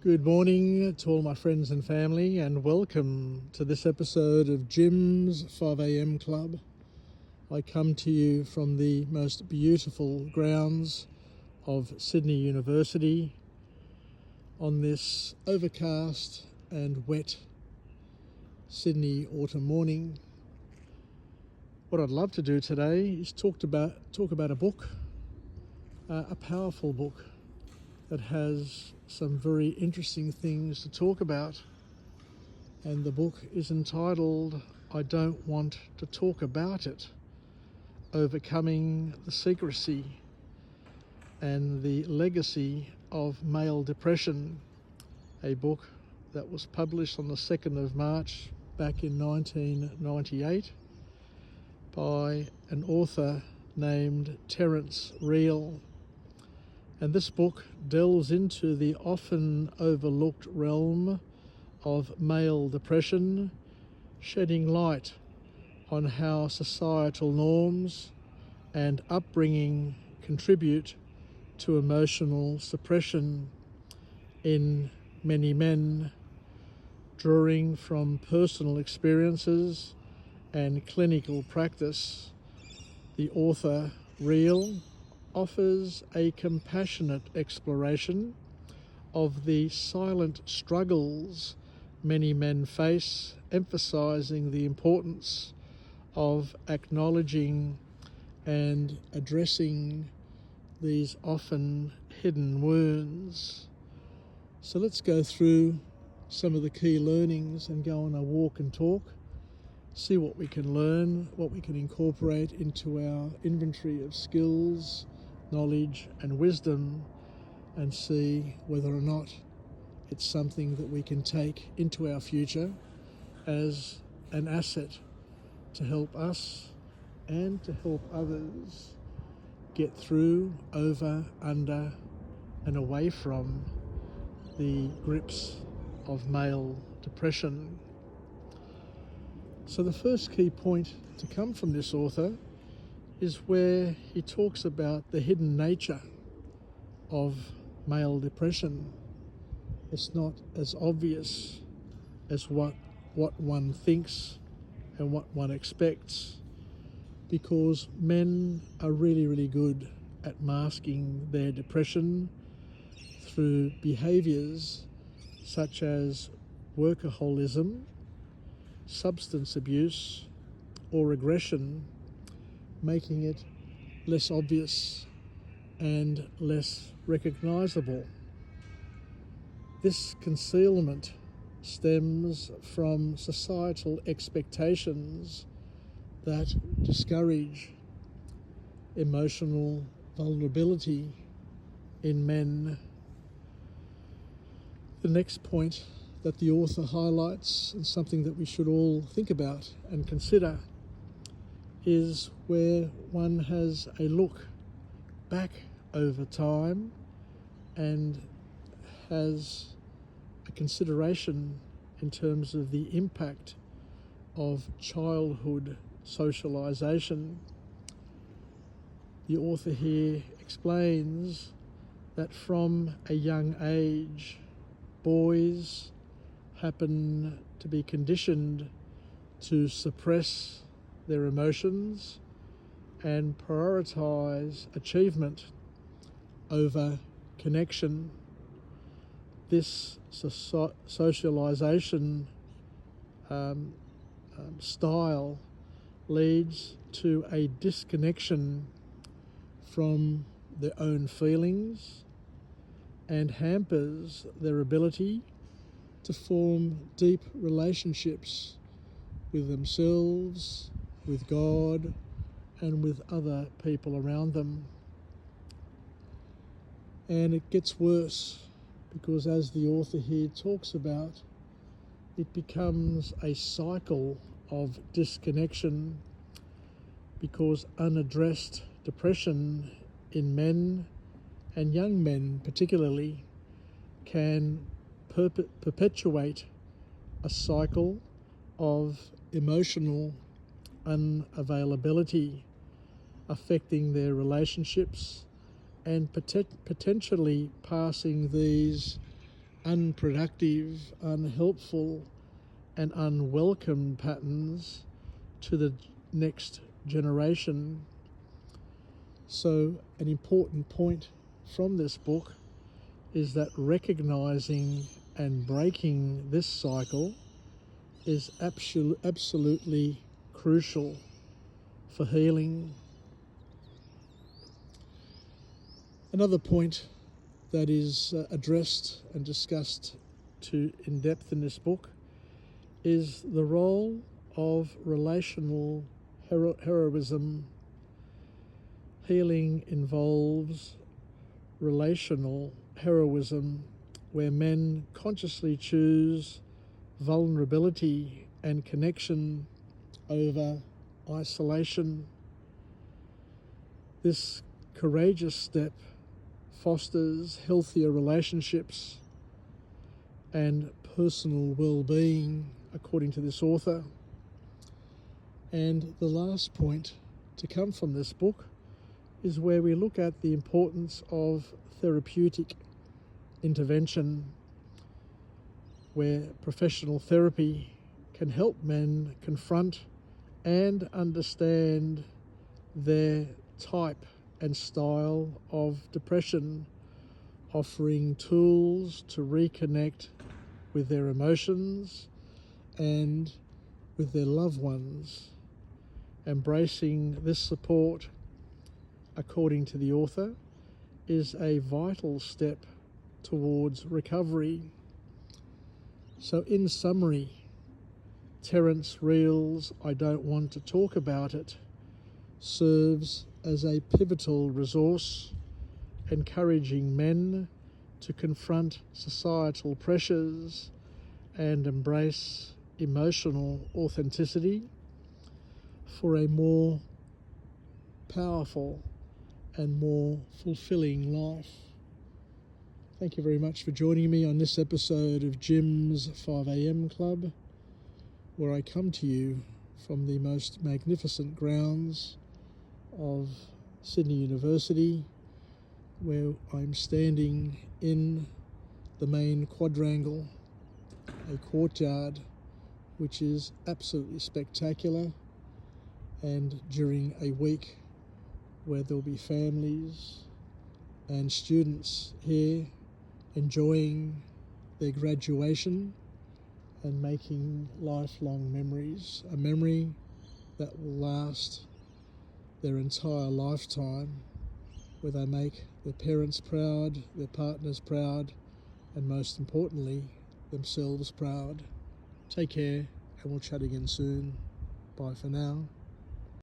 Good morning to all my friends and family, and welcome to this episode of Jim's 5am Club. I come to you from the most beautiful grounds of Sydney University on this overcast and wet Sydney autumn morning. What I'd love to do today is talk about a book, a powerful book that has some very interesting things to talk about. And the book is entitled, I Don't Want to Talk About It, Overcoming the Secrecy and the Legacy of Male Depression, a book that was published on the 2nd of March back in 1998 by an author named Terrence. And this book delves into the often overlooked realm of male depression, shedding light on how societal norms and upbringing contribute to emotional suppression in many men, drawing from personal experiences and clinical practice. The author, offers a compassionate exploration of the silent struggles many men face, emphasizing the importance of acknowledging and addressing these often hidden wounds. So let's go through some of the key learnings and go on a walk and talk, see what we can learn, what we can incorporate into our inventory of skills, knowledge and wisdom, and see whether or not it's something that we can take into our future as an asset to help us and to help others get through, over, under and away from the grips of male depression. So the first key point to come from this author is where he talks about the hidden nature of male depression. It's not as obvious as what one thinks and what one expects, because men are really good at masking their depression through behaviours such as workaholism, substance abuse or aggression, making it less obvious and less recognisable. This concealment stems from societal expectations that discourage emotional vulnerability in men. The next point that the author highlights, and something that we should all think about and consider, is where one has a look back over time and has a consideration in terms of the impact of childhood socialization. The author here explains that from a young age, boys happen to be conditioned to suppress their emotions and prioritize achievement over connection. This socialization style leads to a disconnection from their own feelings and hampers their ability to form deep relationships with themselves, with God, and with other people around them. And it gets worse, because as the author here talks about, it becomes a cycle of disconnection, because unaddressed depression in men, and young men particularly, can perpetuate a cycle of emotional unavailability, affecting their relationships and potentially passing these unproductive, unhelpful, and unwelcome patterns to the next generation. So an important point from this book is that recognizing and breaking this cycle is absolutely crucial for healing. Another point that is addressed and discussed in depth in this book is the role of relational heroism. Healing involves relational heroism, where men consciously choose vulnerability and connection over isolation. This courageous step fosters healthier relationships and personal well-being, according to this author. And the last point to come from this book is where we look at the importance of therapeutic intervention, where professional therapy can help men confront and understand their type and style of depression, offering tools to reconnect with their emotions and with their loved ones. Embracing this support, according to the author, is a vital step towards recovery. So in summary, Terrence Reel's "I Don't Want to Talk About It" serves as a pivotal resource, encouraging men to confront societal pressures and embrace emotional authenticity for a more powerful and more fulfilling life. Thank you very much for joining me on this episode of Jim's 5am Club, where I come to you from the most magnificent grounds of Sydney University, where I'm standing in the main quadrangle, a courtyard which is absolutely spectacular, and during a week where there'll be families and students here enjoying their graduation and making lifelong memories, a memory that will last their entire lifetime, where they make their parents proud, their partners proud, and most importantly, themselves proud. Take care, and we'll chat again soon. Bye for now.